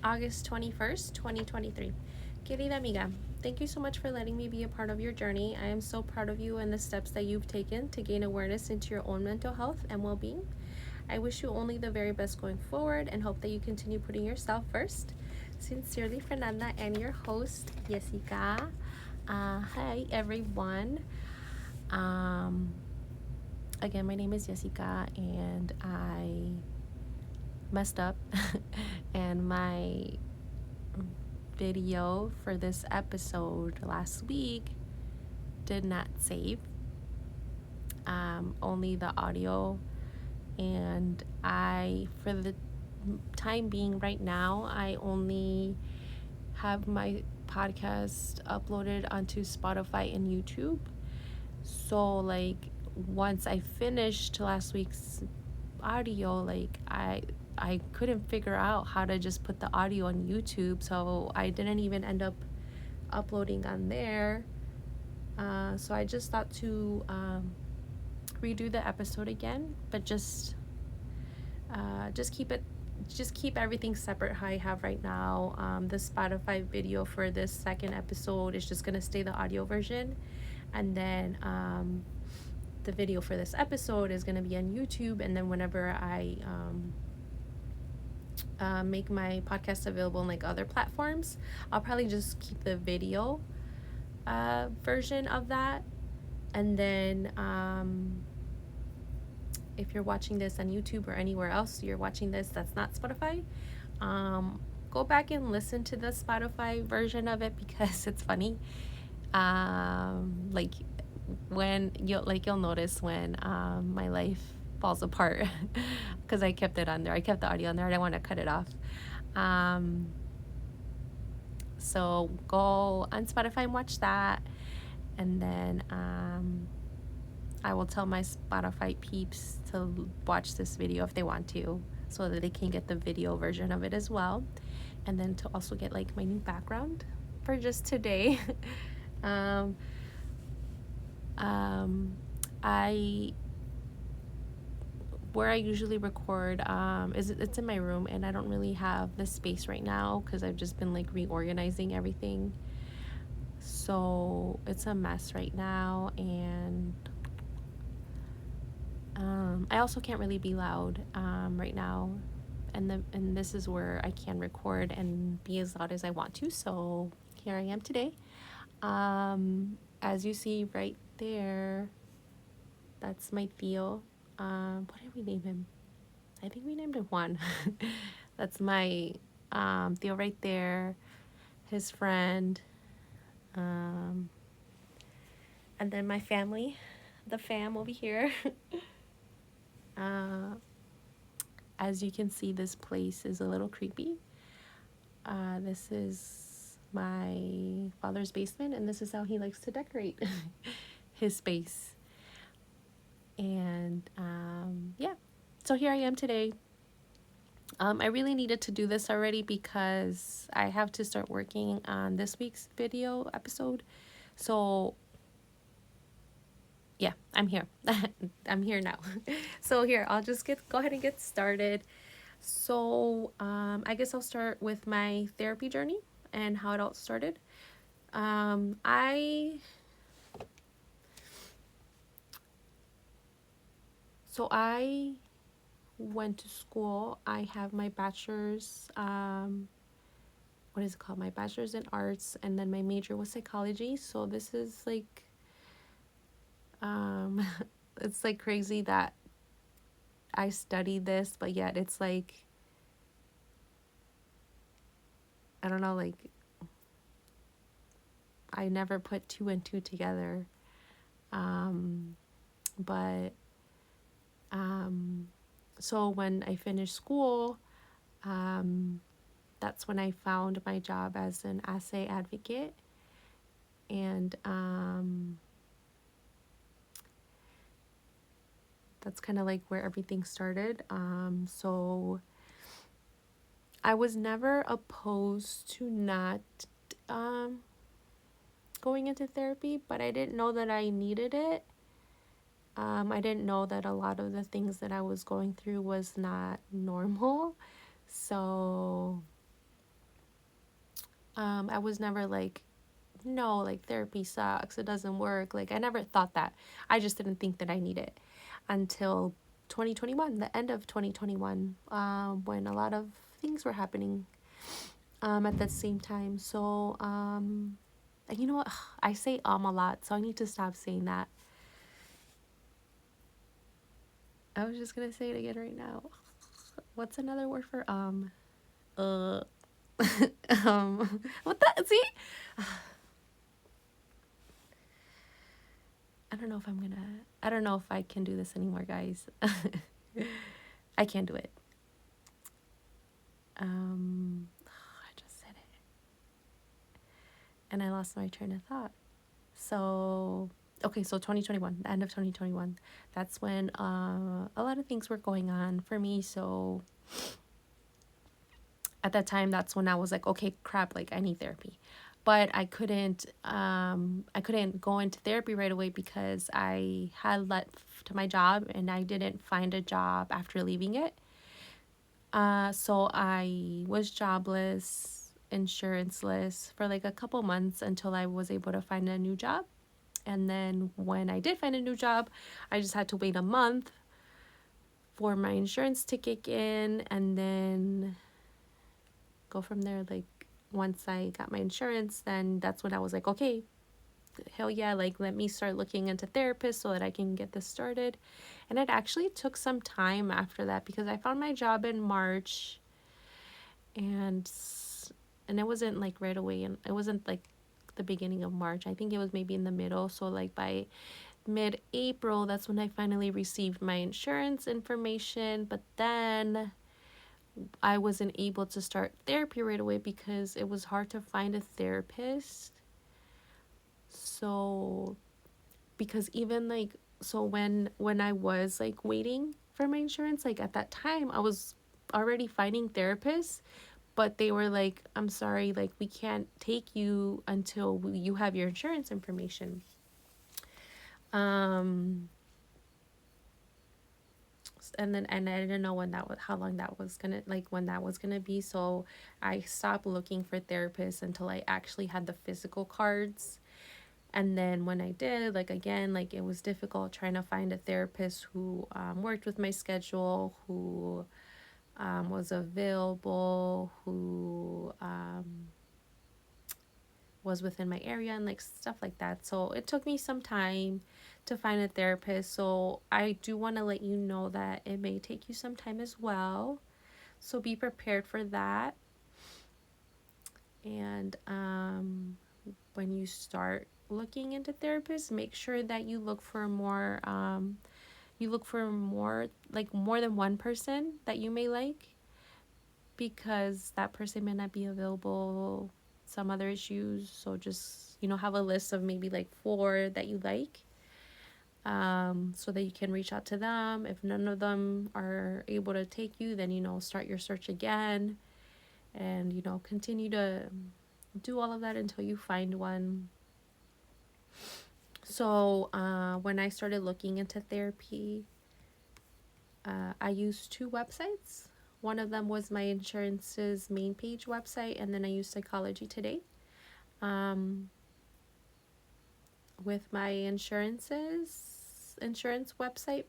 August 21st, 2023. Querida amiga, thank you so much for letting me be a part of your journey. I am so proud of you and the steps that you've taken to gain awareness into your own mental health and well being. I wish you only the very best going forward and hope that you continue putting yourself first. Sincerely, Fernanda, and your host, Jessica. Hi, everyone. Um, Again, my name is Jessica, and I messed up, and my video for this episode last week did not save, only the audio. And for the time being right now, I only have my podcast uploaded onto Spotify and YouTube. So, like, once I finished last week's audio, like, I couldn't figure out how to just put the audio on YouTube, so I didn't even end up uploading on there. So I just thought to redo the episode again, but just keep everything separate how I have right now. The Spotify video for this second episode is just gonna stay the audio version, and then the video for this episode is gonna be on YouTube. And then whenever I make my podcast available on like other platforms, I'll probably just keep the video version of that. And then if you're watching this on YouTube or anywhere else you're watching this that's not Spotify, go back and listen to the Spotify version of it because it's funny. Like when you'll notice when my life falls apart because I kept it on there. I kept the audio on there. I didn't want to cut it off. So go on Spotify and watch that, and then I will tell my Spotify peeps to watch this video if they want to, so that they can get the video version of it as well, and then to also get like my new background for just today. I Where I usually record it's in my room, and I don't really have the space right now because I've just been like reorganizing everything. So it's a mess right now, and I also can't really be loud right now, and this is where I can record and be as loud as I want to. So here I am today. As you see right there, that's my Theo. What did we name him? I think we named him Juan. That's my Theo right there, his friend, and then my family, the fam over here. As you can see, this place is a little creepy. This is my father's basement, and this is how he likes to decorate his space. And yeah, so here I am today. I really needed to do this already because I have to start working on this week's video episode. So yeah, I'm here. I'm here now. So here, I'll just go ahead and get started. So I guess I'll start with my therapy journey and how it all started. I went to school. I have my bachelor's, what is it called? My bachelor's in arts, and then my major was psychology. So this is like, it's like crazy that I studied this, but yet it's like, I don't know, like, I never put two and two together. But so when I finished school, that's when I found my job as an assay advocate. And that's kind of like where everything started. So I was never opposed to not going into therapy, but I didn't know that I needed it. I didn't know that a lot of the things that I was going through was not normal. So I was never like, no, like therapy sucks, it doesn't work. Like, I never thought that. I just didn't think that I need it until 2021, the end of 2021, when a lot of things were happening at the same time. So, and you know what? I say a lot, so I need to stop saying that. I was just gonna say it again right now. What's another word for Uh, what that? See, I don't know if I'm gonna. I don't know if I can do this anymore, guys. I can't do it. I just said it, and I lost my train of thought. So, okay, so 2021, the end of 2021, that's when a lot of things were going on for me. So at that time, that's when I was like, okay, crap, like I need therapy. But I couldn't go into therapy right away because I had left my job and I didn't find a job after leaving it. So I was jobless, insuranceless for like a couple months until I was able to find a new job. And then when I did find a new job, I just had to wait a month for my insurance to kick in and then go from there. Like, once I got my insurance, then that's when I was like, okay, hell yeah, like let me start looking into therapists so that I can get this started. And it actually took some time after that because I found my job in March, and it wasn't like right away, and it wasn't like the beginning of March. I think it was maybe in the middle. So like by mid-April, that's when I finally received my insurance information. But then I wasn't able to start therapy right away because it was hard to find a therapist. So because even like, so when I was like waiting for my insurance, like at that time I was already finding therapists, but they were like, I'm sorry, like we can't take you until you have your insurance information. um and I didn't know when that was, how long that was gonna, like when that was gonna be. So I stopped looking for therapists until I actually had the physical cards. And then when I did, like again, like it was difficult trying to find a therapist who worked with my schedule, who was available, who was within my area, and like stuff like that. So it took me some time to find a therapist. So I do want to let you know that it may take you some time as well. So be prepared for that. And when you start looking into therapists, make sure that you look for more, like more than one person that you may like, because that person may not be available, some other issues. So just, have a list of maybe like four that you like, so that you can reach out to them. If none of them are able to take you, then start your search again, and continue to do all of that until you find one. So when I started looking into therapy, I used two websites. One of them was my insurance's main page website, and then I used Psychology Today. Um, with my insurance website,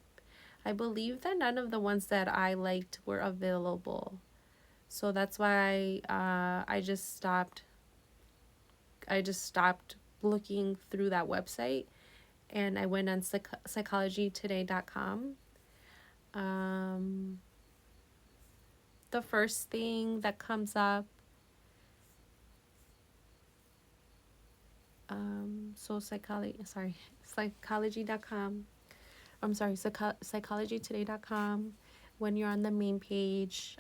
I believe that none of the ones that I liked were available. So that's why I just stopped. Looking through that website, and I went on psychologytoday.com. Um, the first thing that comes up, psychology.com. I'm sorry, psychologytoday.com. When you're on the main page,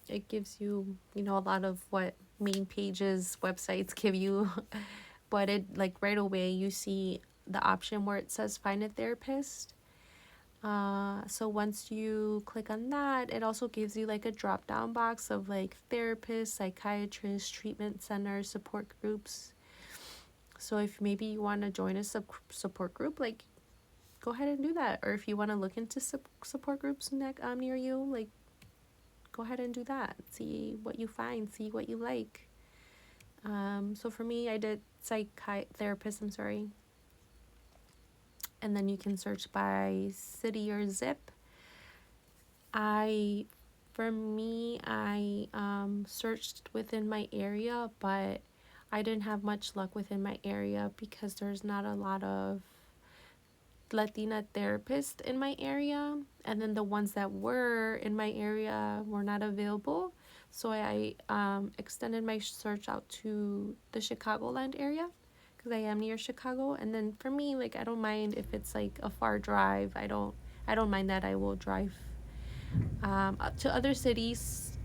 it gives you, a lot of what main pages websites give you. But it, like right away, you see the option where it says find a therapist. So once you click on that, it also gives you like a drop down box of like therapists, psychiatrists, treatment centers, support groups. So if maybe you want to join a support group, like go ahead and do that. Or if you want to look into support groups near you, like go ahead and do that. See what you find, see what you like. So for me, I did psychotherapist, I'm sorry. And then you can search by city or zip. I, for me, I searched within my area, but I didn't have much luck within my area because there's not a lot of Latina therapists in my area, and then the ones that were in my area were not available. So I extended my search out to the Chicagoland area because I am near Chicago. And then for me, like I don't mind if it's like a far drive. I don't mind that. I will drive to other cities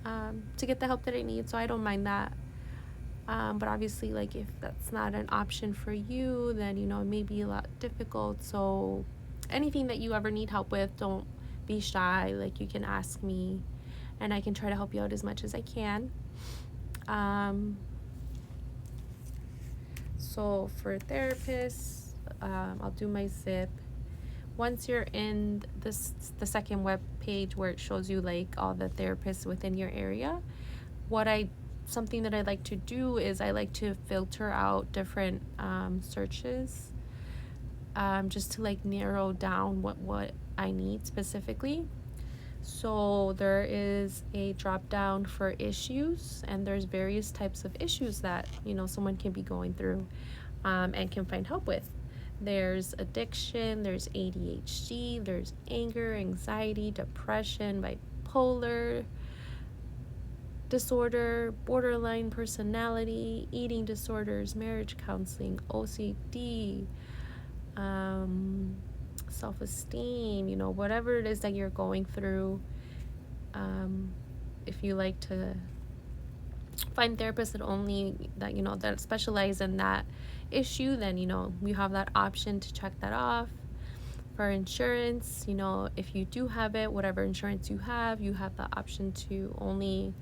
to get the help that I need. So I don't mind that. But obviously, like if that's not an option for you, then it may be a lot difficult. So anything that you ever need help with, don't be shy. Like you can ask me, and I can try to help you out as much as I can. So for therapists, I'll do my zip. Once you're in the second web page where it shows you like all the therapists within your area, something that I like to do is I like to filter out different searches, just to like narrow down what I need specifically. So there is a drop down for issues, and there's various types of issues that someone can be going through and can find help with. There's addiction, there's ADHD, there's anger, anxiety, depression, bipolar disorder, borderline personality, eating disorders, marriage counseling, OCD, self-esteem, whatever it is that you're going through. If you like to find therapists that specialize in that issue, then you have that option to check that off. For insurance, if you do have it, whatever insurance you have the option to only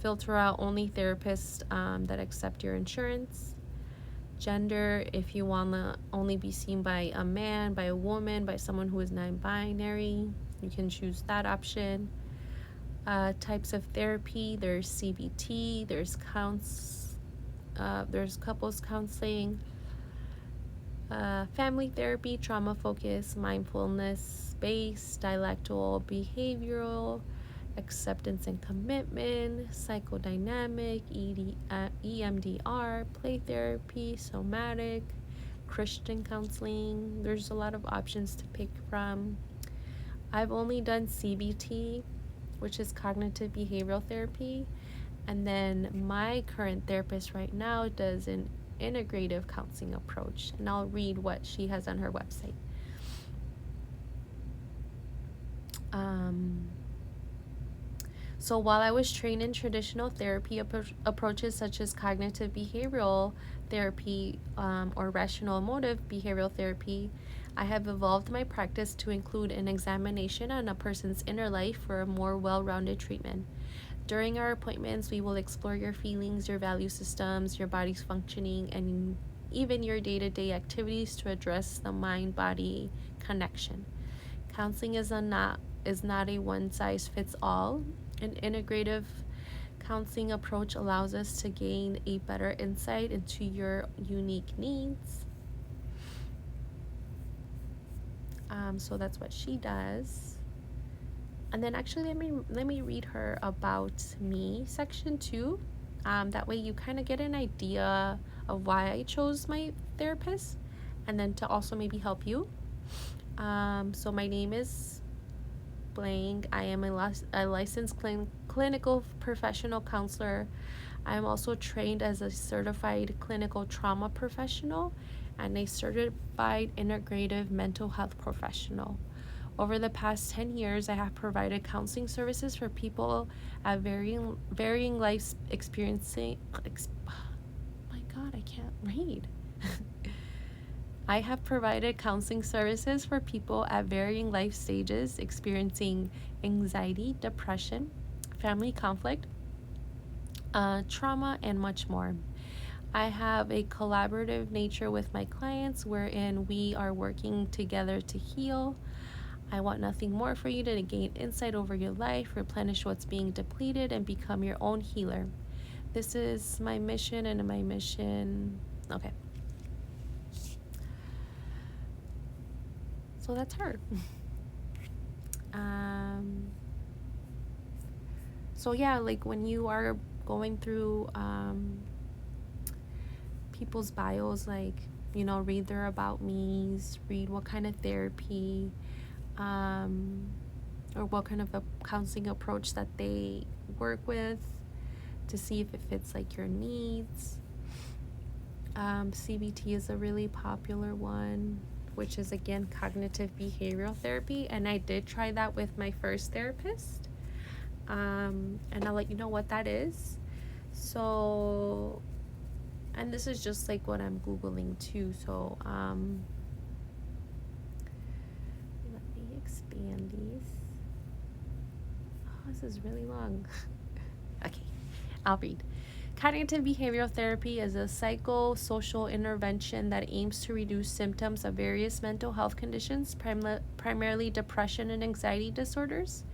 filter out only therapists that accept your insurance. Gender, if you want to only be seen by a man, by a woman, by someone who is non-binary, you can choose that option. Types of therapy, there's CBT, there's couples counseling, family therapy, trauma focused, mindfulness based, dialectical, behavioral, acceptance and commitment, psychodynamic, EMDR, play therapy, somatic, Christian counseling. There's a lot of options to pick from. I've only done CBT, which is cognitive behavioral therapy, and then my current therapist right now does an integrative counseling approach, and I'll read what she has on her website. So while I was trained in traditional therapy approaches such as cognitive behavioral therapy or rational emotive behavioral therapy, I have evolved my practice to include an examination on a person's inner life for a more well-rounded treatment. During our appointments, we will explore your feelings, your value systems, your body's functioning, and even your day-to-day activities to address the mind-body connection. Counseling is not a one-size-fits-all. An integrative counseling approach allows us to gain a better insight into your unique needs. So that's what she does. And then actually let me read her about me section 2. That way you kind of get an idea of why I chose my therapist, and then to also maybe help you. So my name is blank. I am a licensed clinical professional counselor. I am also trained as a certified clinical trauma professional and a certified integrative mental health professional. Over the past 10 years, I have provided counseling services for people at varying life experiencing. My God, I can't read. I have provided counseling services for people at varying life stages experiencing anxiety, depression, family conflict, trauma, and much more. I have a collaborative nature with my clients wherein we are working together to heal. I want nothing more for you to gain insight over your life, replenish what's being depleted, and become your own healer. This is my mission, and my mission, okay. So that's her. So yeah, like when you are going through people's bios, like, you know, read their about me's, read what kind of therapy, or what kind of a counseling approach that they work with, to see if it fits like your needs. CBT is a really popular one, which is again cognitive behavioral therapy, and I did try that with my first therapist, and I'll let you know what that is. So, and this is just like what I'm Googling too, so let me expand these. Oh, this is really long. Okay, I'll read. Cognitive behavioral therapy is a psychosocial intervention that aims to reduce symptoms of various mental health conditions, primarily depression and anxiety disorders.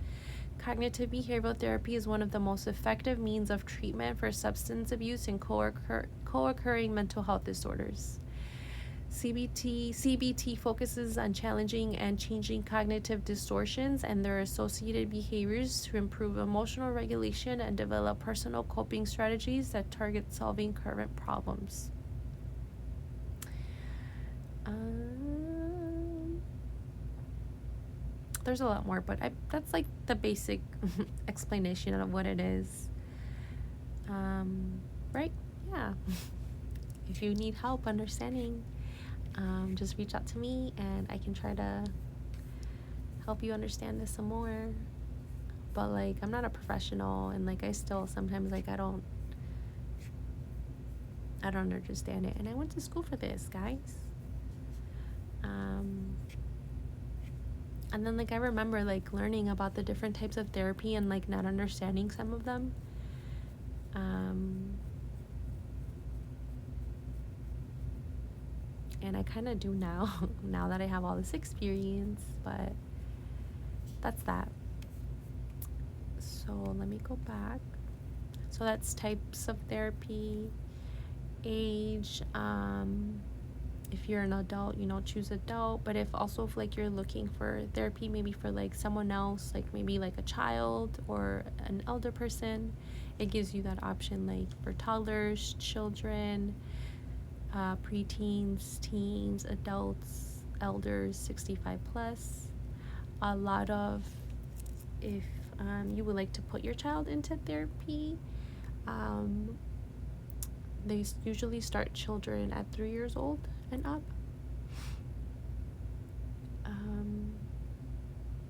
Cognitive behavioral therapy is one of the most effective means of treatment for substance abuse and co-occurring mental health disorders. CBT focuses on challenging and changing cognitive distortions and their associated behaviors to improve emotional regulation and develop personal coping strategies that target solving current problems. There's a lot more, but that's like the basic explanation of what it is. Right? Yeah. If you need help understanding, just reach out to me and I can try to help you understand this some more. But like, I'm not a professional, and like I still sometimes like I don't understand it, and I went to school for this, guys. And then like I remember like learning about the different types of therapy and like not understanding some of them. And I kind of do now, now that I have all this experience, but that's that. So let me go back. So that's types of therapy, age, if you're an adult, you know, choose adult. But if like you're looking for therapy maybe for like someone else, like maybe like a child or an elder person, it gives you that option, like for toddlers, children, preteens, teens, adults, elders 65 plus. A lot of, if you would like to put your child into therapy, they usually start children at 3 years old and up.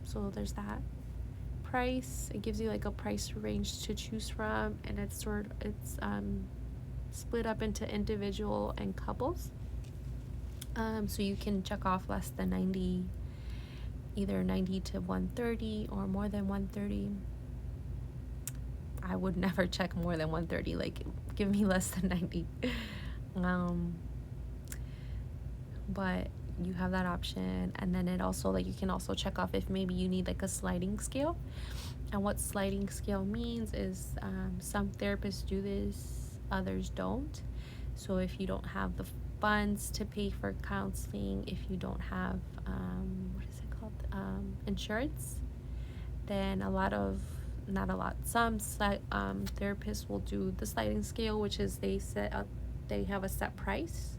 So there's that. Price, it gives you like a price range to choose from, and it's split up into individual and couples. So you can check off less than 90, either 90 to 130 or more than 130. I would never check more than 130, like give me less than 90. But you have that option, and then it also, like, you can also check off if maybe you need like a sliding scale. And what sliding scale means is some therapists do this, others don't. So if you don't have the funds to pay for counseling, if you don't have what is it called, insurance, then some therapists will do the sliding scale, which is they have a set price.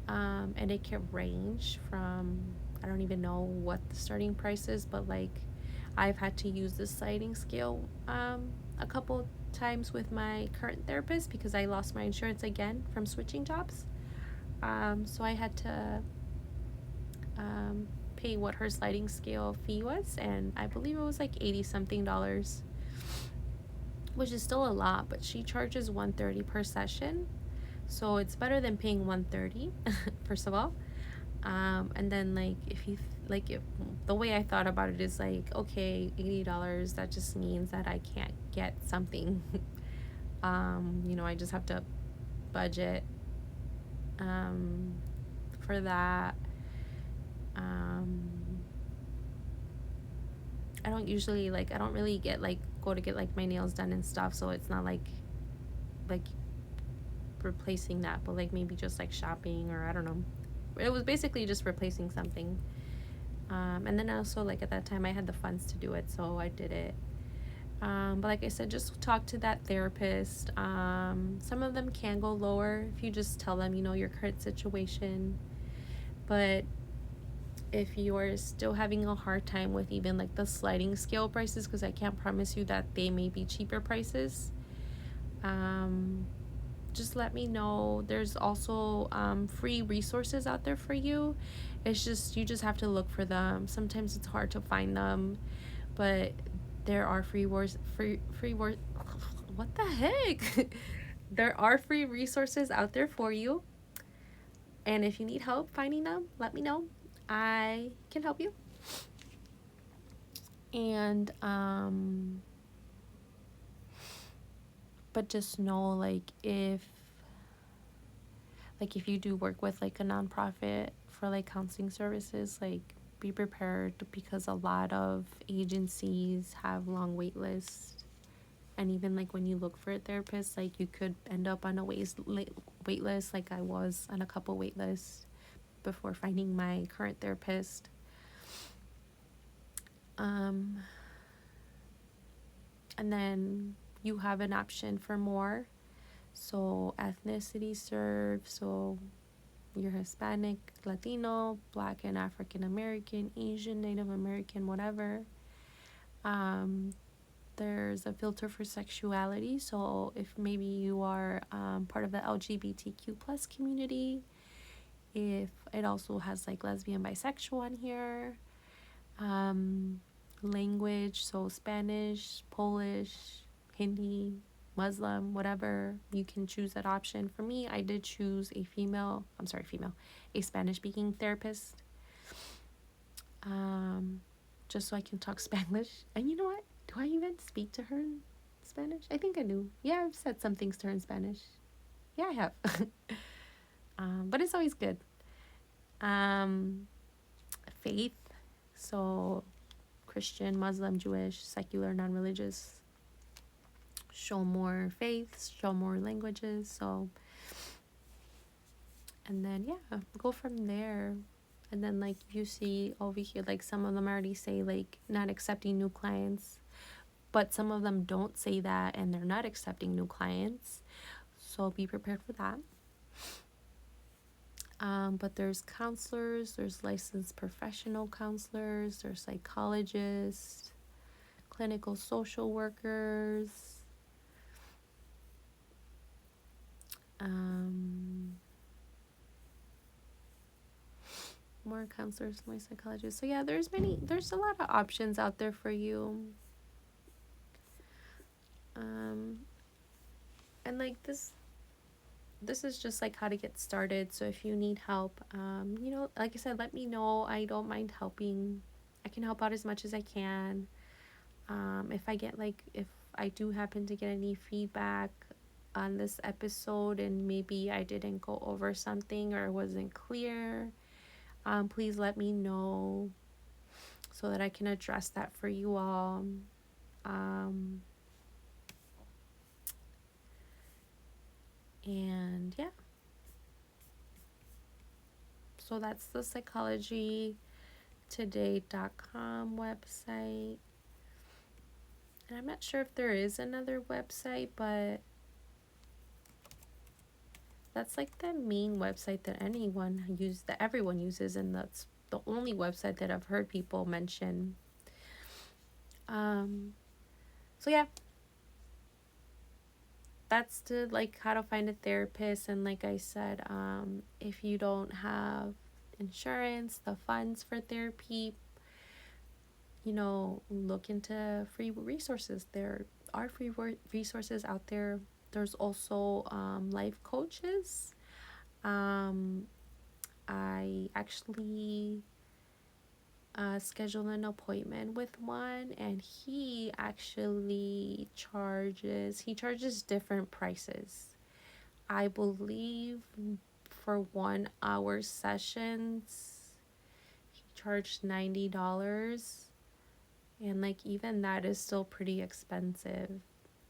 And it can range from, I don't even know what the starting price is, but like I've had to use this sliding scale a couple times with my current therapist because I lost my insurance again from switching jobs. So I had to pay what her sliding scale fee was, and I believe it was like $80-something, which is still a lot, but she charges $130 per session. So it's better than paying $130, first of all. And then like if the way I thought about it is like, okay, $80, that just means that I can't get something. I just have to budget for that. I don't really get like go to get like my nails done and stuff, so it's not like like replacing that, but like maybe just like shopping, or I don't know. It was basically just replacing something. And then also, like, at that time I had the funds to do it, so I did it. But like I said, just talk to that therapist. Some of them can go lower if you just tell them, your current situation. But if you're still having a hard time with even like the sliding scale prices, because I can't promise you that they may be cheaper prices, um, just let me know. There's also free resources out there for you. It's just, you just have to look for them. Sometimes it's hard to find them, but there are what the heck? There are free resources out there for you. And if you need help finding them, let me know. I can help you. And but just know, like if you do work with like a nonprofit for like counseling services, like be prepared, because a lot of agencies have long wait lists. And even like when you look for a therapist, like you could end up on a wait list, like I was on a couple wait lists before finding my current therapist. um and then you have an option for more. So ethnicity serve, so you're Hispanic, Latino, Black and African American, Asian, Native American, whatever. Um, there's a filter for sexuality. So if maybe you are part of the LGBTQ plus community, if it also has like lesbian, bisexual on here. Um, language, so Spanish, Polish, Hindi, Muslim, whatever, you can choose that option. For me, I did choose a Spanish speaking therapist, um, just so I can talk Spanish. And you know what? Do I even speak to her in Spanish? I think I do. Yeah, I've said some things to her in Spanish. Yeah, I have. But it's always good. Um, faith, so Christian, Muslim, Jewish, secular, non-religious. Show more faiths, show more languages. So, and then yeah, go from there. And then like you see over here, like some of them already say like not accepting new clients, but some of them don't say that and they're not accepting new clients. So be prepared for that. But there's counselors, there's licensed professional counselors, there's psychologists, clinical social workers, more counselors, more psychologists. So yeah, there's a lot of options out there for you. And like this is just like how to get started. So if you need help, like I said, let me know. I don't mind helping. I can help out as much as I can. If I do happen to get any feedback on this episode and maybe I didn't go over something or it wasn't clear, please let me know so that I can address that for you all. And yeah, so that's the psychologytoday.com website. And I'm not sure if there is another website, but that's like the main website that everyone uses, and that's the only website that I've heard people mention. So yeah, that's the like how to find a therapist. And like I said, if you don't have insurance, the funds for therapy, look into free resources. There are free resources out there. There's also life coaches. I actually scheduled an appointment with one, and he actually charges different prices. I believe for 1 hour sessions he charged $90, and like even that is still pretty expensive.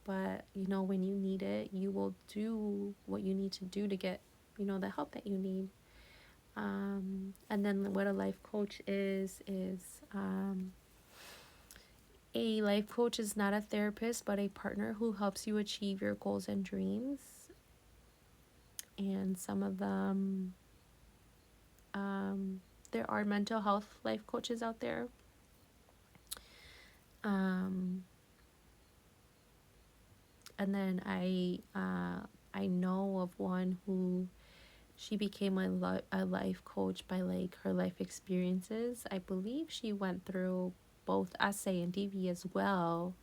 but when you need it, you will do what you need to do to get the help that you need. And then what a life coach is a life coach is not a therapist, but a partner who helps you achieve your goals and dreams. And some of them, there are mental health life coaches out there. And then I know of one who she became a life coach by like her life experiences. I believe she went through both essay and DV as well.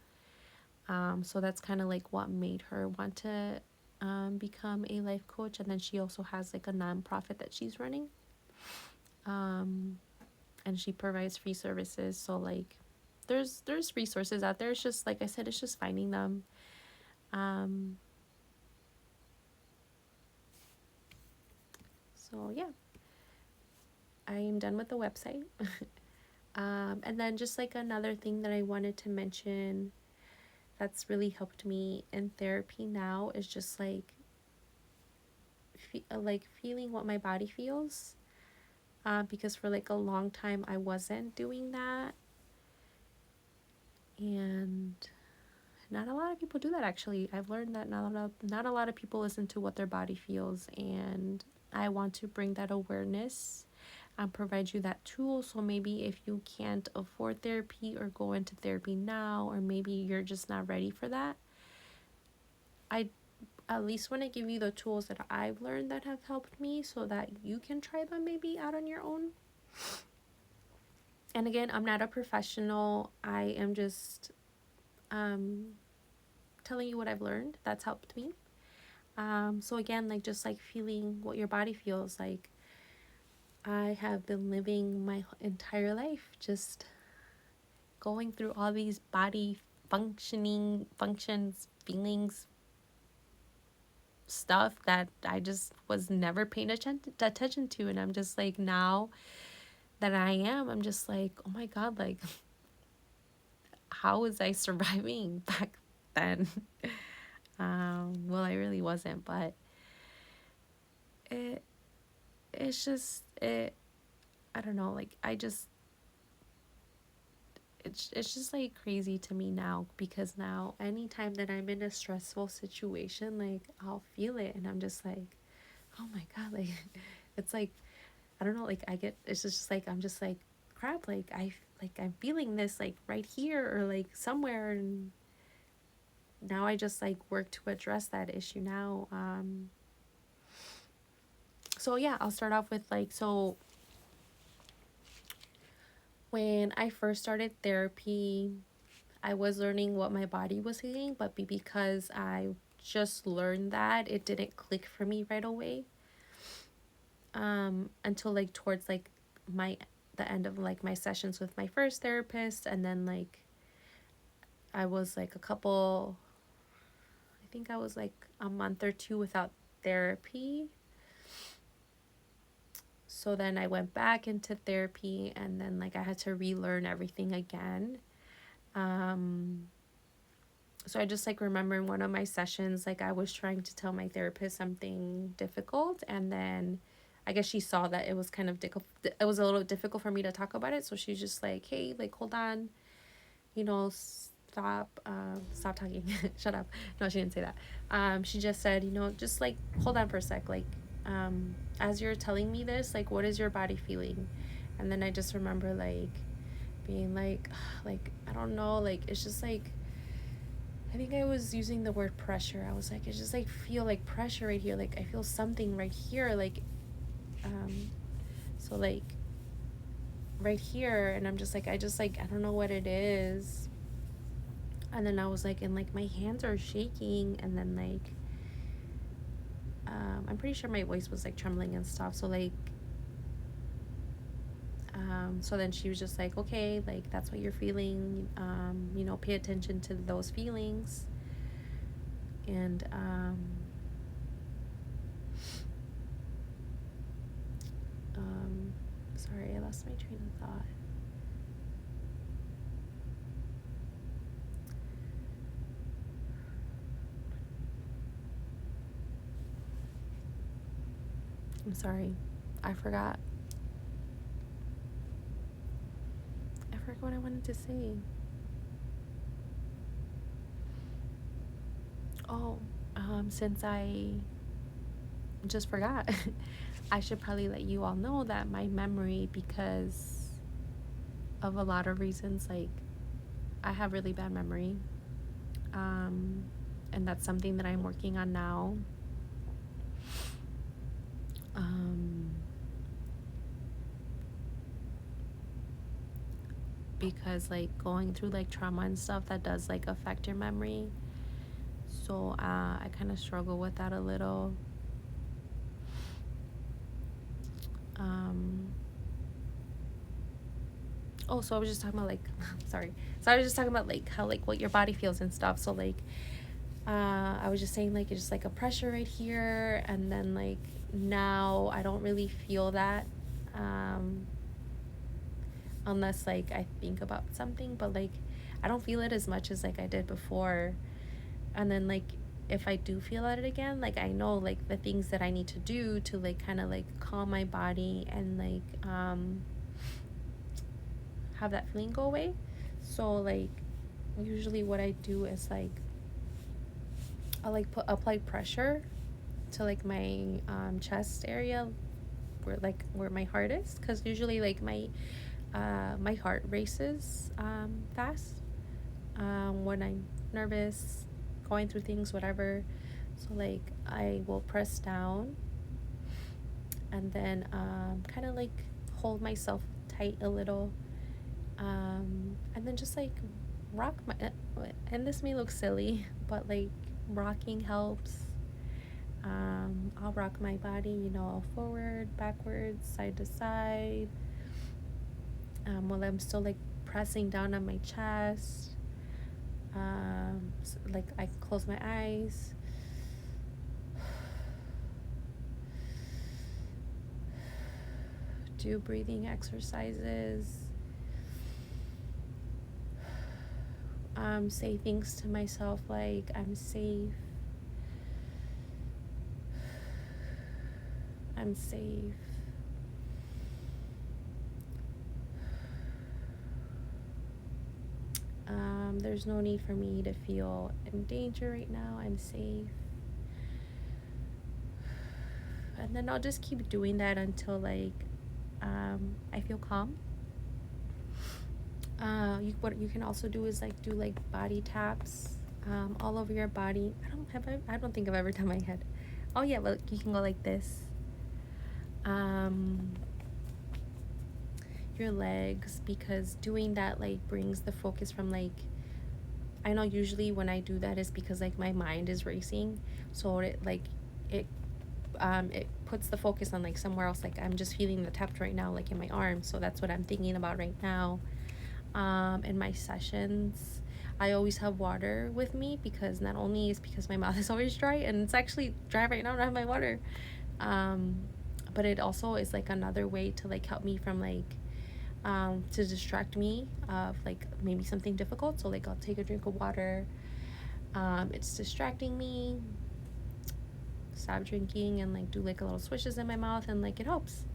So that's kind of like what made her want to become a life coach. And then she also has like a nonprofit that she's running. And she provides free services. So like there's resources out there. It's just like I said, it's just finding them. So yeah, I am done with the website. And then just like another thing that I wanted to mention that's really helped me in therapy now is just like feeling what my body feels. Because for like a long time I wasn't doing that, and not a lot of people do that. Actually, I've learned that not a lot of people listen to what their body feels, and I want to bring that awareness and provide you that tool. So maybe if you can't afford therapy or go into therapy now, or maybe you're just not ready for that, I at least want to give you the tools that I've learned that have helped me so that you can try them maybe out on your own. And again, I'm not a professional. I am just telling you what I've learned that's helped me. So again, like just like feeling what your body feels like. I have been living my entire life just going through all these body functions, feelings, stuff that I just was never paying attention to. And I'm just like, now that I'm just like, oh my God, like, how was I surviving back then? Well, I really wasn't, but it, it's just, I don't know, like, it's just like crazy to me now, because now anytime that I'm in a stressful situation, like I'll feel it and I'm just like, oh my God, like it's like, I don't know, like it's just like, I'm just like, crap, like I'm feeling this like right here or like somewhere. And now I just like work to address that issue now. So yeah, I'll start off with like, so when I first started therapy, I was learning what my body was feeling, but because I just learned that, it didn't click for me right away. Until like towards like the end of like my sessions with my first therapist, and then like I was like I think I was like a month or two without therapy. So then I went back into therapy, and then like I had to relearn everything again. So I just like remember in one of my sessions, like I was trying to tell my therapist something difficult, and then I guess she saw that it was kind of it was a little difficult for me to talk about it. So she's just like, hey, like, hold on, stop talking, shut up. No, she didn't say that. She just said, just like, hold on for a sec, like, as you're telling me this, like, what is your body feeling? And then I just remember like being like, like, I don't know, like, it's just like, I think I was using the word pressure. I was like, I just like feel like pressure right here, like I feel something right here, like, so like right here. And I'm just like, I don't know what it is. And then I was like, and like my hands are shaking, and then like I'm pretty sure my voice was like trembling and stuff. So like so then she was just like, okay, like that's what you're feeling, pay attention to those feelings. And sorry, I lost my train of thought. I'm sorry. I forgot. I forgot what I wanted to say. Oh, since I just forgot, I should probably let you all know that my memory, because of a lot of reasons, like I have really bad memory. Um, and that's something that I'm working on now. Um, because like going through like trauma and stuff, that does like affect your memory. So I kind of struggle with that a little. Um, oh, so I was just talking about like, sorry. So I was just talking about like how like what your body feels and stuff. So like, I was just saying like it's just like a pressure right here, and then like now I don't really feel that, unless like I think about something, but like I don't feel it as much as like I did before. And then like if I do feel it again, like I know like the things that I need to do to like kind of like calm my body and like have that feeling go away. So like usually what I do is like I'll like apply pressure to like my chest area where my heart is, because usually like my heart races fast when I'm nervous, going through things, whatever. So like I will press down and then kind of like hold myself tight a little, and then just like rock my. And this may look silly, but like rocking helps. I'll rock my body, forward, backwards, side to side, while I'm still like pressing down on my chest. So, like I close my eyes. Do breathing exercises. Say things to myself like I'm safe. I'm safe. There's no need for me to feel in danger right now. I'm safe. And then I'll just keep doing that until like I feel calm. What you can also do is like do like body taps all over your body. I don't think I've ever done my head. Oh yeah, well you can go like this. Your legs, because doing that like brings the focus from like, I know usually when I do that is because like my mind is racing, so it it puts the focus on like somewhere else. Like I'm just feeling the tap right now like in my arm, so that's what I'm thinking about right now. In my sessions I always have water with me, because not only is because my mouth is always dry, and it's actually dry right now, I don't have my water, um, but it also is like another way to like help me from like to distract me of like maybe something difficult. So like I'll take a drink of water, it's distracting me, stop drinking and like do like a little swishes in my mouth, and like it helps.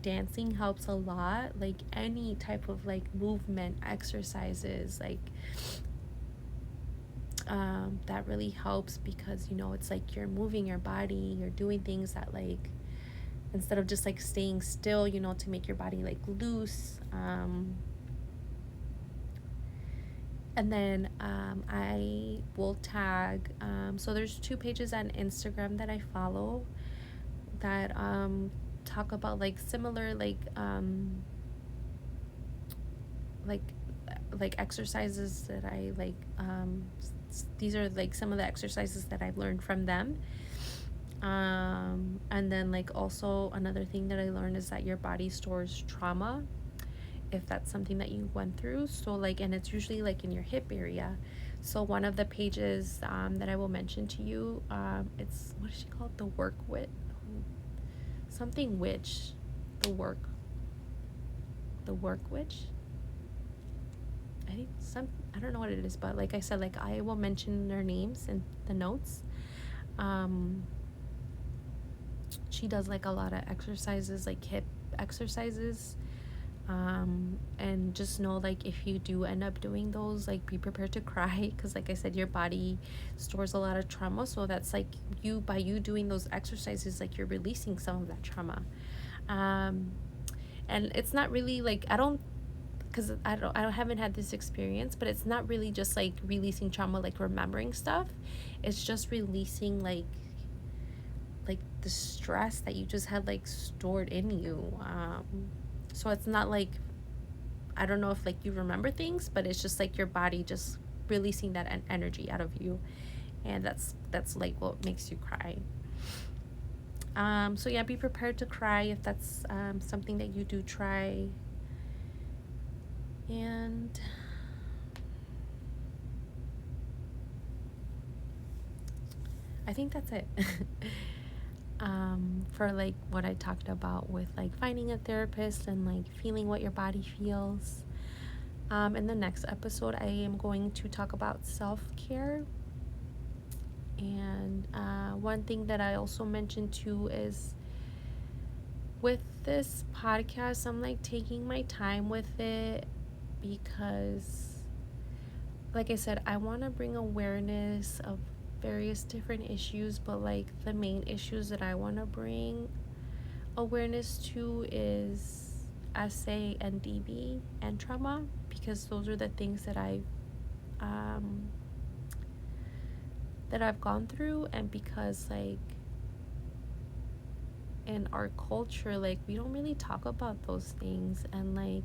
Dancing helps a lot, like any type of like movement exercises, like that really helps, because it's like you're moving your body, you're doing things that like, instead of just like staying still, to make your body like loose. And then I will tag, so there's 2 pages on Instagram that I follow that talk about like similar like like exercises that I like. These are like some of the exercises that I've learned from them. And then like also another thing that I learned is that your body stores trauma, if that's something that you went through. So like, and it's usually like in your hip area. So one of the pages that I will mention to you, it's, what is she called, the work wit, something witch, the work witch, I think I don't know what it is, but like I said, like I will mention their names in the notes. She does like a lot of exercises, like hip exercises. And just know, like, if you do end up doing those, like, be prepared to cry, because like I said, your body stores a lot of trauma. So that's like, you, by you doing those exercises, like, you're releasing some of that trauma. And it's not really like, I don't, because I haven't had this experience, but it's not really just like releasing trauma, like remembering stuff. It's just releasing like the stress that you just had like stored in you. So it's not like, I don't know if like you remember things, but it's just like your body just releasing that energy out of you, and that's like what makes you cry. So yeah, be prepared to cry if that's something that you do try. And I think that's it. For like what I talked about with like finding a therapist and like feeling what your body feels. In the next episode, I am going to talk about self-care. And one thing that I also mentioned too is with this podcast, I'm like taking my time with it because, like I said, I want to bring awareness of various different issues, but like the main issues that I want to bring awareness to is SA and DV and trauma, because those are the things um, that I've gone through. And because like in our culture, like we don't really talk about those things, and like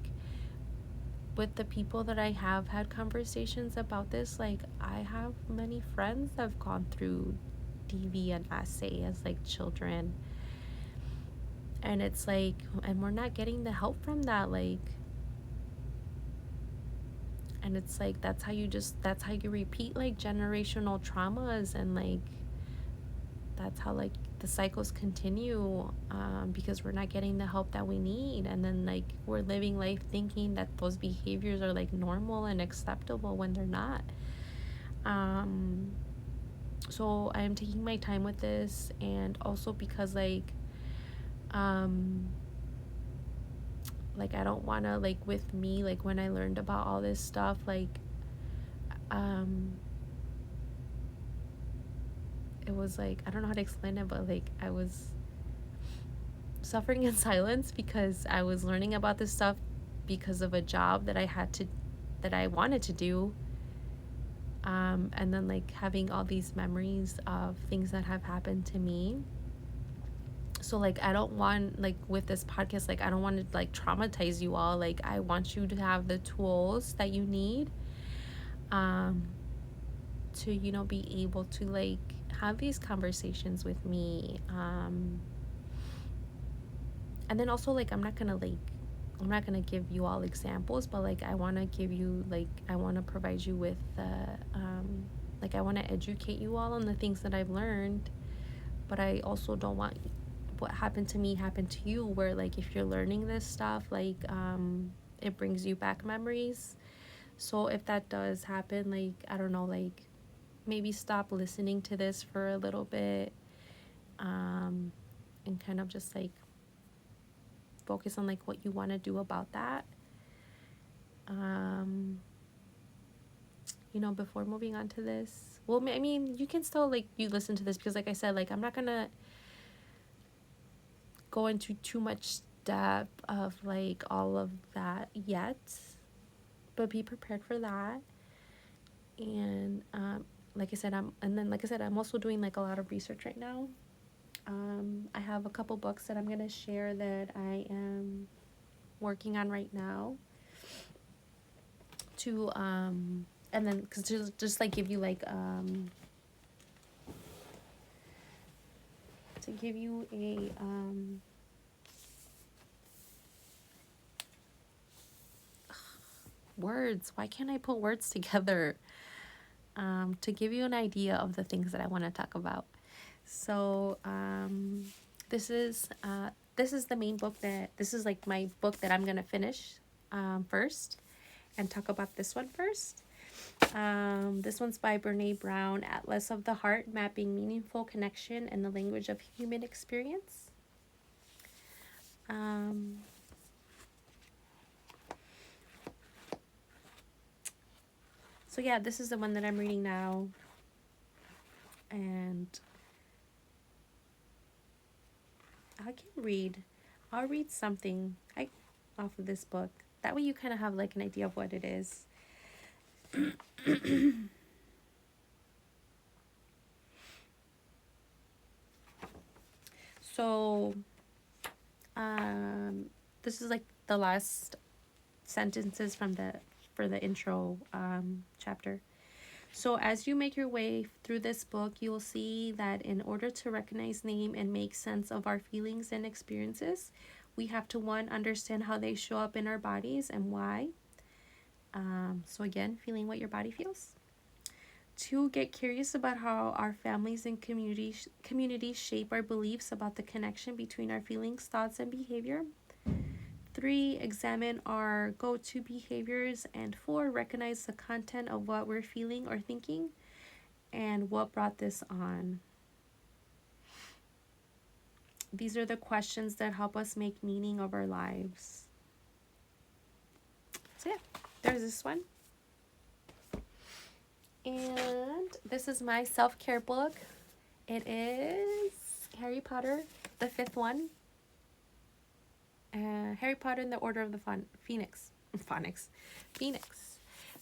with the people that I have had conversations about this, like I have many friends that have gone through DV and SA as like children, and it's like, and we're not getting the help from that, like, and it's like that's how you repeat like generational traumas, and like that's how like the cycles continue, because we're not getting the help that we need, and then like we're living life thinking that those behaviors are like normal and acceptable when they're not. So I am taking my time with this, and also because um like I don't want to, like with me, like when I learned about all this stuff, like um it was like, I don't know how to explain it, but like I was suffering in silence because I was learning about this stuff because of a job that I wanted to do. And then like having all these memories of things that have happened to me. So like I don't want, like with this podcast, like I don't want to like traumatize you all. Like I want you to have the tools that you need um to, you know, be able to like have these conversations with me. And then also like I'm not gonna give you all examples, but like I want to give you, like I want to provide you with like I want to educate you all on the things that I've learned, but I also don't want what happened to me happen to you, where like if you're learning this stuff, like it brings you back memories. So if that does happen, like I don't know, like maybe stop listening to this for a little bit, and kind of just like focus on like what you want to do about that. um you know, before moving on to this, well, I mean, you can still like you listen to this, because like I said, like I'm not gonna go into too much depth of like all of that yet, but be prepared for that. And like I said, I'm also doing like a lot of research right now. I have a couple books that I'm gonna share that I am working on right now to and then because just like give you like to give you a words, why can't I put words together, to give you an idea of the things that I want to talk about. So this is the main book, that this is like my book that I'm gonna finish first, and talk about this one first. This one's by Brene Brown, Atlas of the Heart, Mapping Meaningful Connection in the Language of Human Experience. Um, so yeah, this is the one that I'm reading now. And I can read. I'll read something off of this book. That way you kind of have like an idea of what it is. So, this is like the last sentences for the intro chapter. So as you make your way through this book, you will see that in order to recognize, name, and make sense of our feelings and experiences, we have to, one, understand how they show up in our bodies and why. So again, feeling what your body feels. Two, get curious about how our families and communities shape our beliefs about the connection between our feelings, thoughts, and behavior. Three, examine our go-to behaviors. And four, recognize the content of what we're feeling or thinking and what brought this on. These are the questions that help us make meaning of our lives. So yeah, there's this one. And this is my self-care book. It is Harry Potter, the fifth one. Harry Potter and the Order of the Phoenix.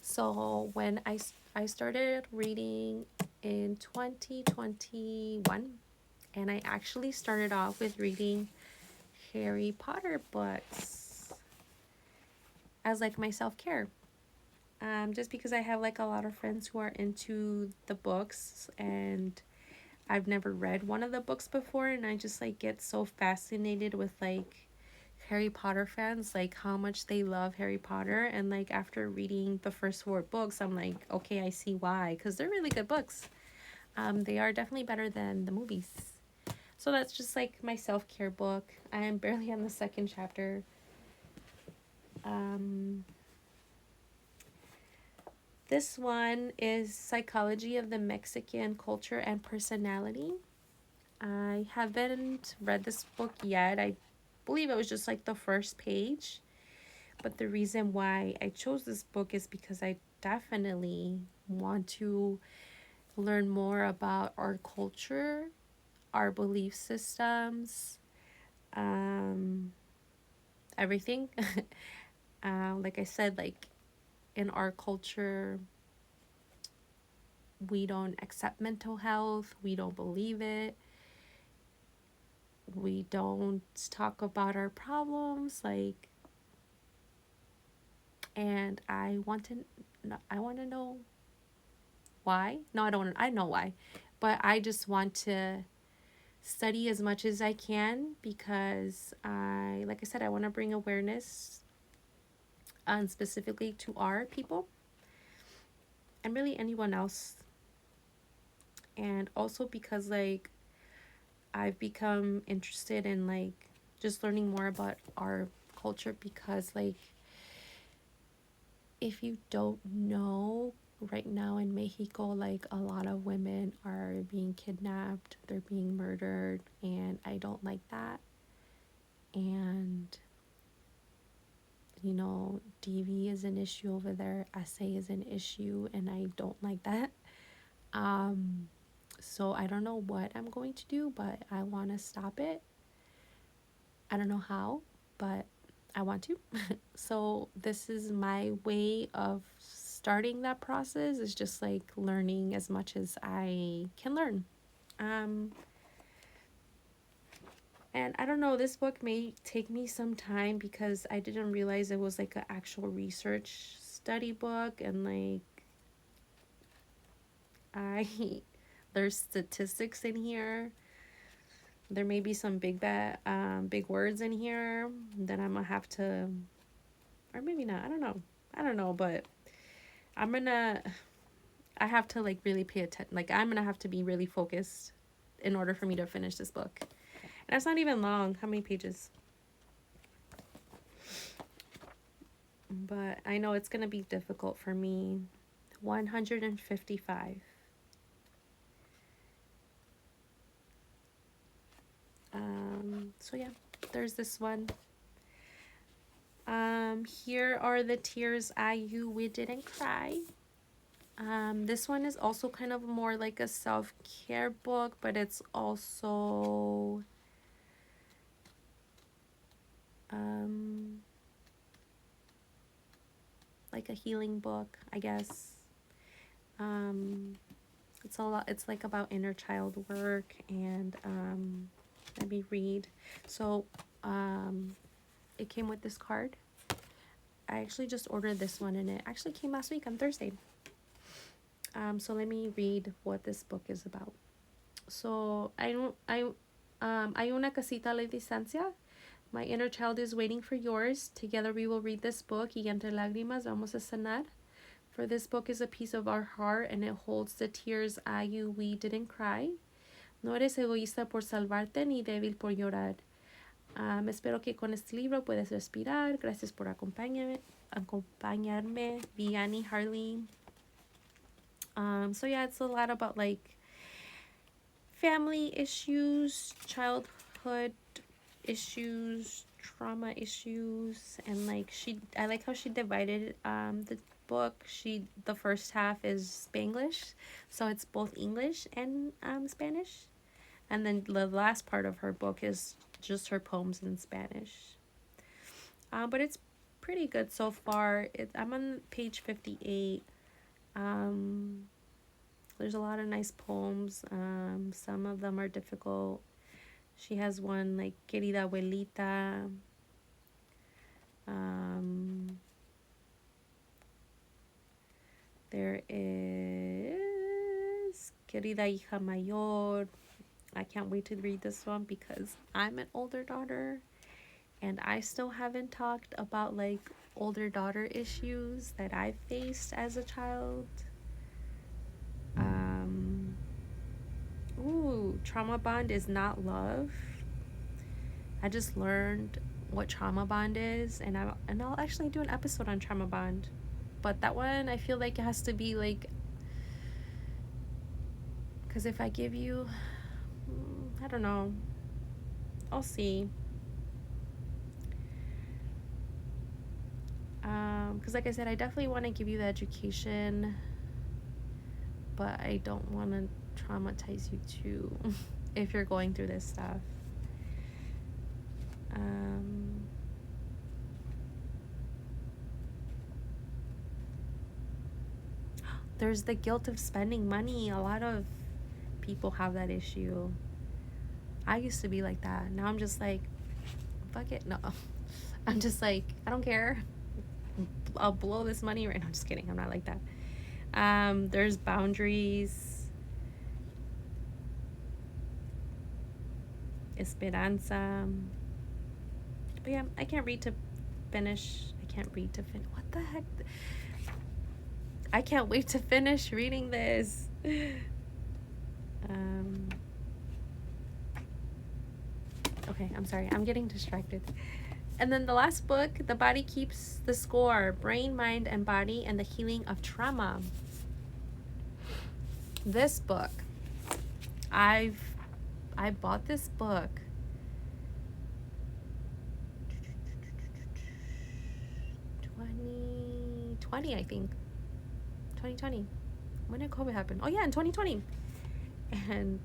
So when I started reading in 2021, and I actually started off with reading Harry Potter books as like my self-care. Just because I have like a lot of friends who are into the books, and I've never read one of the books before, and I just like get so fascinated with like Harry Potter fans, like how much they love Harry Potter. And like after reading the first 4 books, I'm like, okay, I see why, because they're really good books. They are definitely better than the movies. So that's just like my self-care book. I am barely on the second chapter. This one is Psychology of the Mexican Culture and Personality. I haven't read this book yet. I believe it was just like the first page. But the reason why I chose this book is because I definitely want to learn more about our culture, our belief systems, everything. Like I said, like in our culture, we don't accept mental health, we don't believe it, we don't talk about our problems, like, and I want to know why. No, I don't. I know why, but I just want to study as much as I can because like I said, I want to bring awareness, specifically to our people and really anyone else. And also because like I've become interested in like just learning more about our culture, because like if you don't know, right now in Mexico, like a lot of women are being kidnapped, they're being murdered, and I don't like that. And you know, DV is an issue over there, SA is an issue, and I don't like that. So I don't know what I'm going to do, but I want to stop it. I don't know how, but I want to. So this is my way of starting that process, is just like learning as much as I can learn. And I don't know, this book may take me some time because I didn't realize it was like an actual research study book, and like I there's statistics in here. There may be some big words in here that I'm gonna have to, or maybe not. I don't know, but I'm gonna. I have to like really pay attention. Like I'm gonna have to be really focused in order for me to finish this book. And it's not even long. How many pages? But I know it's gonna be difficult for me. 155. So yeah, there's this one. Here are the tears we didn't cry. This one is also kind of more like a self-care book, but it's also like a healing book, I guess. It's a lot. It's like about inner child work, and let me read. So, it came with this card. I actually just ordered this one, and it actually came last week on Thursday. So let me read what this book is about. So hay una casita a la distancia. My inner child is waiting for yours. Together we will read this book y entre lágrimas vamos a sanar. For this book is a piece of our heart and it holds the tears we didn't cry. No eres egoísta por salvarte ni débil por llorar. Espero que con este libro puedas respirar. Gracias por acompañarme. Vianney Harley. So yeah, it's a lot about like family issues, childhood issues, trauma issues, and like I like how she divided the book. The first half is Spanglish, so it's both English and Spanish, and then the last part of her book is just her poems in Spanish. But it's pretty good so far. I'm on page 58. There's a lot of nice poems. Some of them are difficult. She has one like Querida Abuelita. There is Querida Hija Mayor. I can't wait to read this one because I'm an older daughter and I still haven't talked about like older daughter issues that I faced as a child. Trauma bond is not love. I just learned what trauma bond is, and I'll actually do an episode on trauma bond. But that one, I feel like it has to be like, because if I give you, I don't know, I'll see. Because like I said, I definitely want to give you the education, but I don't want to traumatize you too if you're going through this stuff. There's the guilt of spending money. A lot of people have that issue. I used to be like that. Now I'm just like, fuck it. No. I'm just like, I don't care. I'll blow this money right now. I'm just kidding. I'm not like that. There's boundaries. Esperanza. But yeah, I can't read to finish. What the heck? I can't wait to finish reading this. Okay, I'm sorry. I'm getting distracted. And then the last book, The Body Keeps the Score, Brain, Mind, and Body, and the Healing of Trauma. This book, I bought this book 2020, I think. 2020. When did COVID happen? Oh yeah, in 2020. And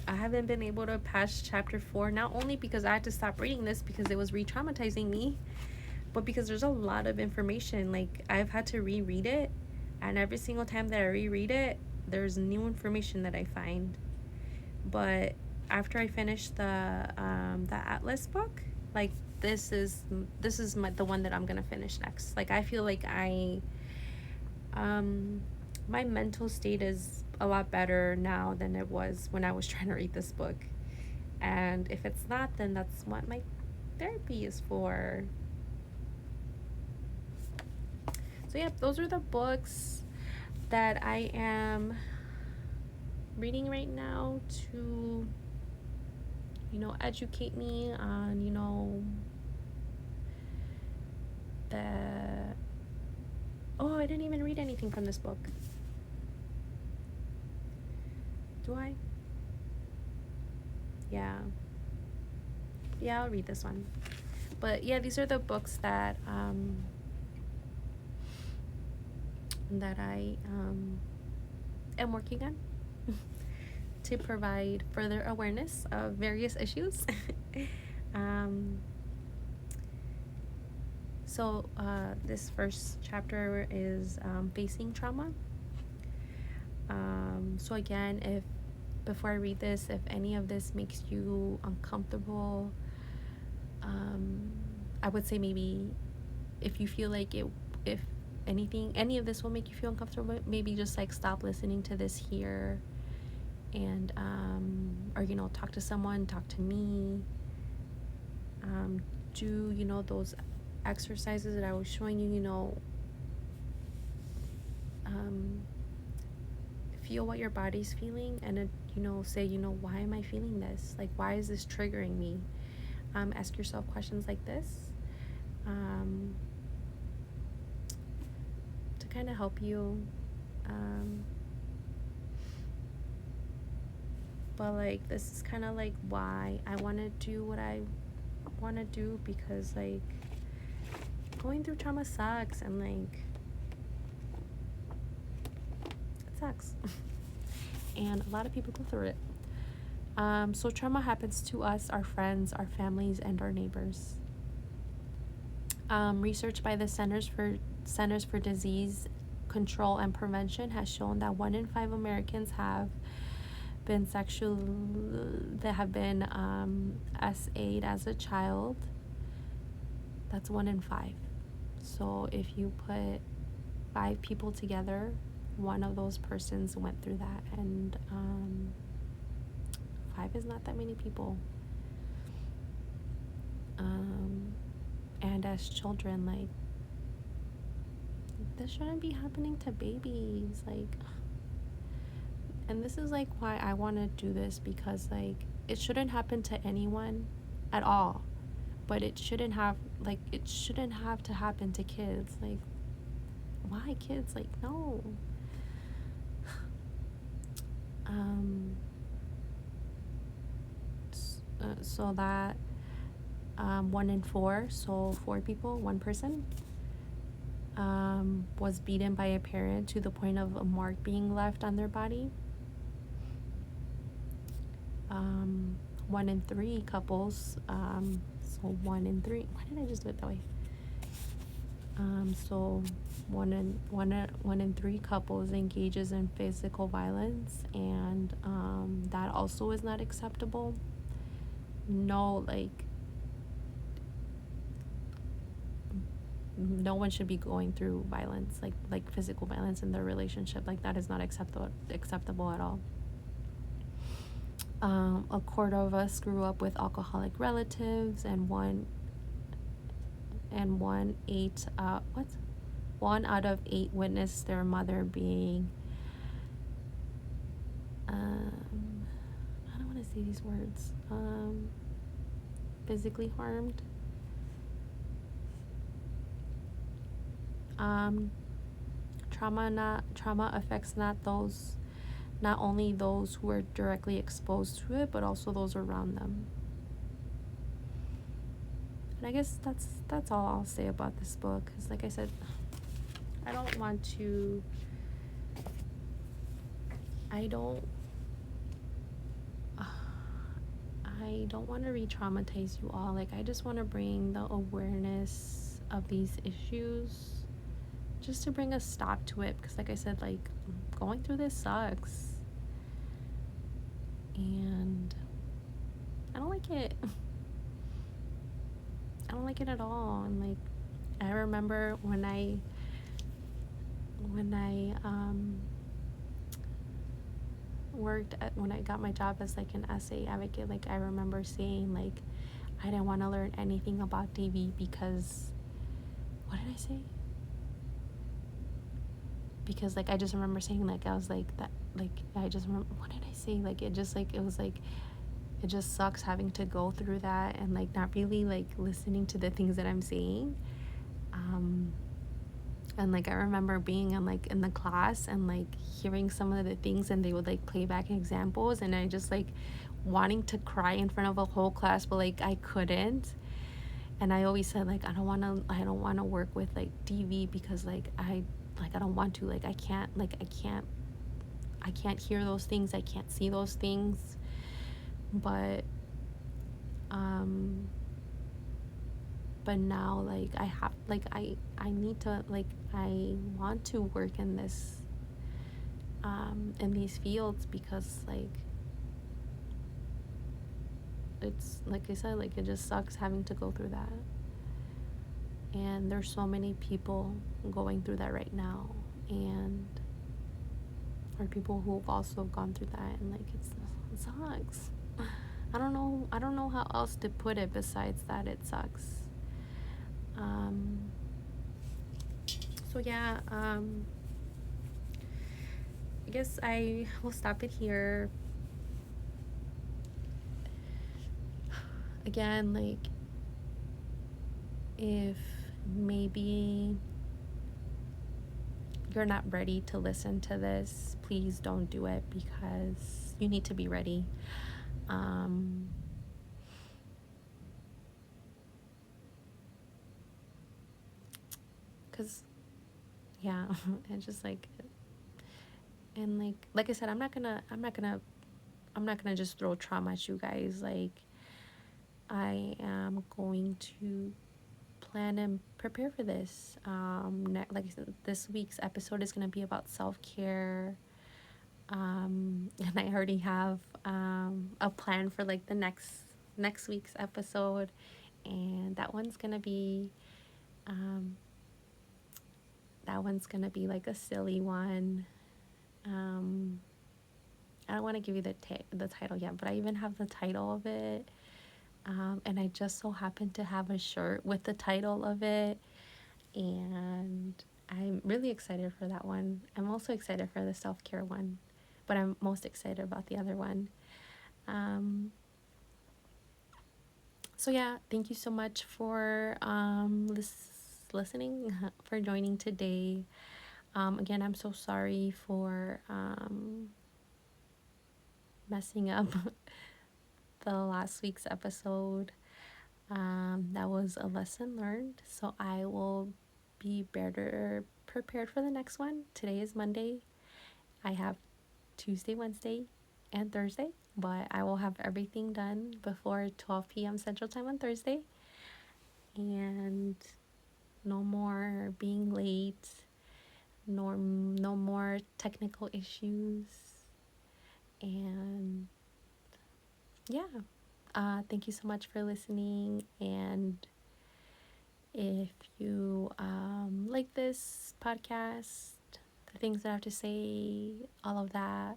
I haven't been able to pass chapter 4, not only because I had to stop reading this because it was re-traumatizing me, but because there's a lot of information. Like, I've had to reread it, and every single time that I reread it, there's new information that I find. But after I finish the Atlas book, like, this is the one that I'm gonna finish next. Like, I feel like my mental state is a lot better now than it was when I was trying to read this book. And if it's not, then that's what my therapy is for. So yeah, those are the books that I am reading right now to, educate me on, I didn't even read anything from this book. Do I? Yeah. Yeah, I'll read this one. But yeah, these are the books that I am working on to provide further awareness of various issues. um, this first chapter is facing trauma. So again, if before I read this, if any of this makes you uncomfortable, I would say maybe if you feel like if any of this will make you feel uncomfortable, maybe just like stop listening to this here, and or talk to someone, talk to me. Do those exercises that I was showing you. Feel what your body's feeling, and say, why am I feeling this? Like, why is this triggering me? Ask yourself questions like this, to kind of help you. But like, this is kind of like why I want to do what I want to do, because like going through trauma sucks, and like it sucks. And a lot of people go through it. So trauma happens to us, our friends, our families, and our neighbors. Research by the Centers for Disease Control and Prevention has shown that 1 in 5 Americans have been SA'd as a child. That's 1 in 5. So if you put 5 people together, one of those persons went through that, and 5 is not that many people. And as children, like, this shouldn't be happening to babies, like. And this is like why I want to do this, because like it shouldn't happen to anyone at all, but it shouldn't have to happen to kids. Like, why kids? Like, no. So that 1 in 4, so 4 people, 1 person, was beaten by a parent to the point of a mark being left on their body. 1 in 3 couples, so 1 in 3. Why did I just do it that way? So 1 in 3 couples engages in physical violence, and that also is not acceptable. No, like, no one should be going through violence, like physical violence in their relationship. Like, that is not acceptable at all. A quarter of us grew up with alcoholic relatives, and one out of 8 witnessed their mother being I don't want to say these words, physically harmed. Trauma affects not only those who are directly exposed to it, but also those around them. And I guess that's all I'll say about this book, because like I said, I don't want to re-traumatize you all. Like, I just want to bring the awareness of these issues, just to bring a stop to it, because like I said, like, going through this sucks, and I don't like it. I don't like it at all. And like, I remember when I when I got my job as like an SA advocate, like, I remember saying, like, I didn't want to learn anything about DV because, what did I say? Because like, I just remember saying, like, I was like that, like, I just remember, what did I say? Like, it just sucks having to go through that, and like not really like listening to the things that I'm saying. And like I remember being in like in the class and like hearing some of the things, and they would like play back examples, and I just like wanting to cry in front of a whole class, but like I couldn't. And I always said like I don't want to work with like DV, because like I don't want to, like I can't hear those things, I can't see those things. But um but now like I have like I need to, like I want to work in these fields, because like it's like I said, like it just sucks having to go through that. And there's so many people going through that right now, and or people who've also gone through that, and like it sucks. I don't know how else to put it besides that it sucks. um so yeah, I guess I will stop it here. Again, like if maybe you're not ready to listen to this, please don't do it, because you need to be ready. Um, cause yeah, and just like, and like I said, I'm not gonna just throw trauma at you guys. Like I am going to plan and prepare for this. Like I said, this week's episode is gonna be about self-care. And I already have a plan for like the next week's episode, and um, that one's gonna be like a silly one. Um, I don't want to give you the title yet, but I even have the title of it, and I just so happen to have a shirt with the title of it, and I'm really excited for that one. I'm also excited for the self care one, but I'm most excited about the other one. Um, so yeah, thank you so much for listening, for joining today. Again, I'm so sorry for messing up the last week's episode. That was a lesson learned, so I will be better prepared for the next one. Today is Monday. I have Tuesday, Wednesday, and Thursday, but I will have everything done before 12 p.m. Central Time on Thursday. And no more being late, no more technical issues. And yeah, thank you so much for listening. And if you like this podcast, the things that I have to say, all of that,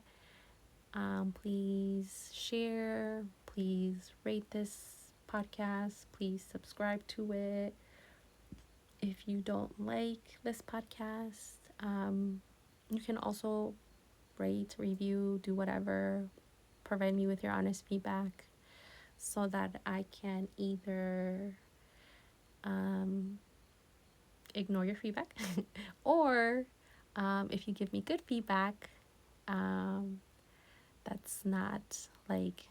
please share, please rate this podcast, please subscribe to it. If you don't like this podcast, you can also rate, review, do whatever, provide me with your honest feedback, so that I can either ignore your feedback or if you give me good feedback, um, that's not like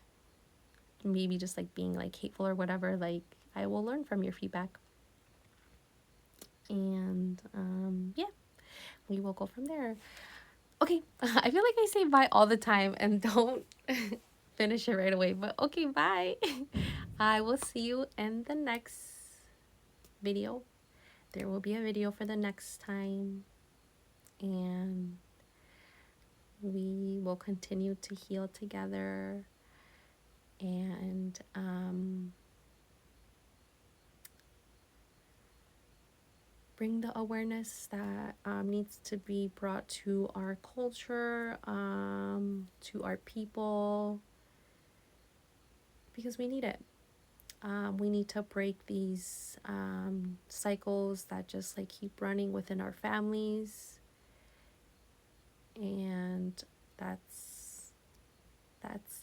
maybe just like being like hateful or whatever, like I will learn from your feedback. And yeah, we will go from there. Okay, I feel like I say bye all the time and don't finish it right away, but okay, bye. I will see you in the next video. There will be a video for the next time, and we will continue to heal together, and bring the awareness that needs to be brought to our culture, to our people, because we need it. We need to break these cycles that just like keep running within our families, and that's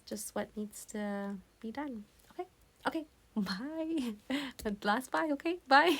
just what needs to be done. Okay, okay, bye. Last bye. Okay, bye.